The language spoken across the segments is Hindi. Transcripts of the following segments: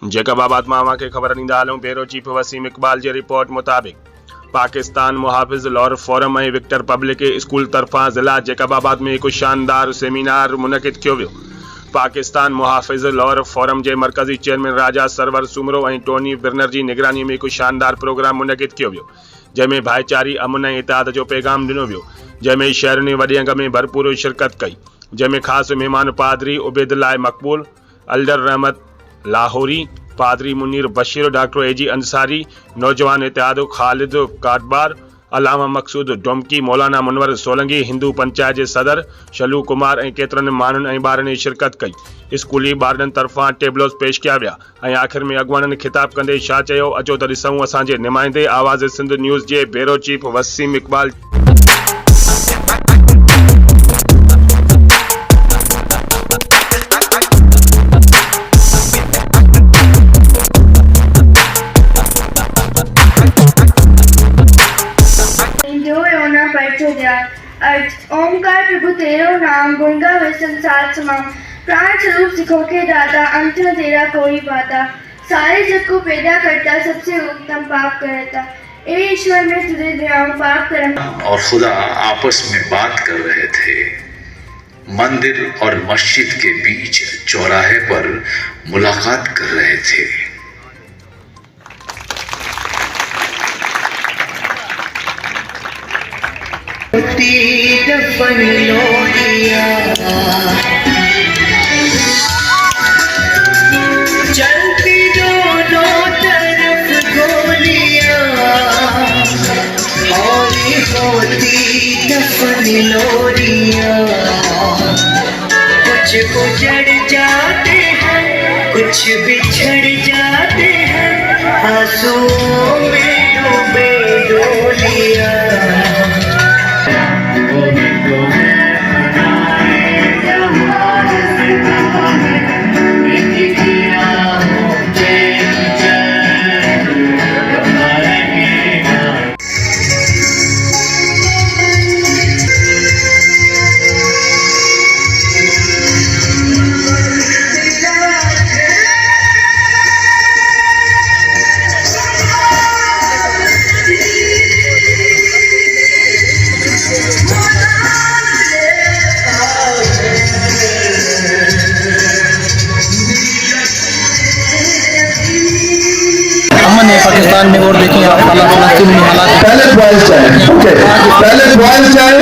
जैकबाबाद मां खे ख़बर ॾींदा हलूं। Bureau chief Wasim Iqbal ji report मुताबिक़ पाकिस्तान मुहाफ़िज़ लॉ फोरम ऐं विक्टर पब्लिक स्कूल तरफ़ां ज़िला जैकबाबाद में एक शानदार सेमिनार मुनक़िद कियो वियो। पाकिस्तान मुहाफ़िज़ लॉ फोरम के मरकज़ी चेयरमैन राजा सरवर सुमरो ऐं टोनी बिरनर की निगरानी में एक शानदार प्रोग्राम मुनक़िद कियो वियो, जंहिंमें भाईचारी अमन ऐं इतिहाद जो पैगाम ॾिनो वियो, जंहिंमें शहर ने वॾे अंग में भरपूर शिरकत कई, जंहिंमें ख़ासि महिमान पादरी उबैदुल्लाह मक़बूल, अल्डर रहमत लाहौरी, पादरी मुनीर बशीर, डॉक्टर एजी अंसारी, नौजवान इतिहाद ख़ालिद काटबार, अलामा मकसूद डोमकी, मौलाना मुनवर सोलंगी, हिंदू पंचायत के सदर शलू कुमार ऐं केतरनि माण्हुनि ऐं ॿारनि शिरकत कई। स्कूली ॿारनि तरफ़ां टेबलोस पेश किया विया ऐं आख़िर में अॻुवाननि खिताब कंदे छा चयो, अचो त ॾिसूं असांजे नुमाइंदे आवाज़ सिंध न्यूज़ के ब्यूरो चीफ वसीम इकबाल। ओमकार प्रभु तेरो नाम गुणगा विसन सात समाम, प्राण स्वरूप सिखों के दाता, अंत न तेरा कोई बाता, सारे जग को पैदा करता, सबसे उत्तम पाप करता, ए ईश्वर में तुझे दयाऊं पाप करम। और खुदा आपस में बात कर रहे थे। मंदिर और मस्जिद के बीच चौराहे पर मुलाकात कर रहे थे। दफन लोरिया चलती दोनों तरफ गोलियां, हौली होती दफन लोरिया, कुछ उजड़ जाते हैं, कुछ बिछड़ जाते हैं, आंसुओं में डूबे डोलियां। पाकिस्तान में और देखिए आप फलस्तीन में हालात। पहले बॉयल चाय, ओके, पहले बॉयल चाय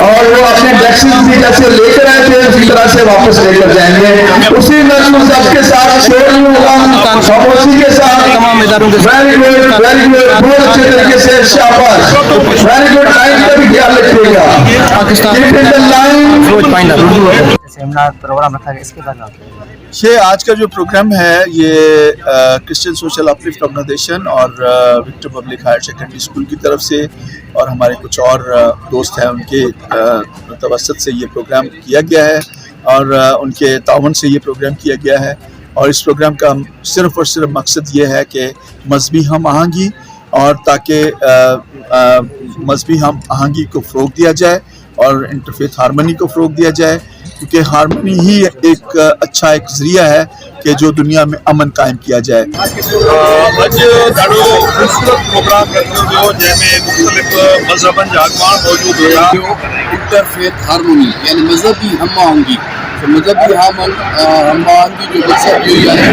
और वो अपने टैक्सी भी जैसे लेकर आए थे उसी तरह से वापस लेकर जाएंगे। उसी नजर सबके साथ छोड़ होगा, खामोशी के साथ तमाम इदारों के वेरी गुड बहुत अच्छे तरीके से शाबाश, वेरी गुड। लाइन का भी ख्याल रखिएगा। पाकिस्तान सेमिनार प्रोग्राम रखा गया, इसके बारे में ये आज का जो प्रोग्राम है ये क्रिश्चियन सोशल अपलिफ्ट ऑर्गेनाइजेशन और Victor public higher secondary school की तरफ से और हमारे कुछ और दोस्त हैं उनके तवसत से ये प्रोग्राम किया गया है और उनके तावन से ये प्रोग्राम किया गया है। और इस प्रोग्राम का सिर्फ़ और सिर्फ मकसद ये है कि मजहबी हम आहंगी और ताकि मजहबी हम आहंगी को फ़रोग़ दिया जाए और इंटरफेथ हारमनी को फ़रोग़ दिया जाए, क्योंकि हारमनी ही एक अच्छा एक ज़रिया है कि जो दुनिया में अमन कायम किया जाए। अज ॾाढो ख़ूबसूरत प्रोग्राम रखियो वियो जंहिंमें मुख़्तलिफ़ मज़हबनि जा अॻवान मौजूद हुया। इंटरफेथ हारमोनी यानी मज़हबी हम आहंगी, तो मज़हबी हम आहंगी जो मकसद इहो ई आहे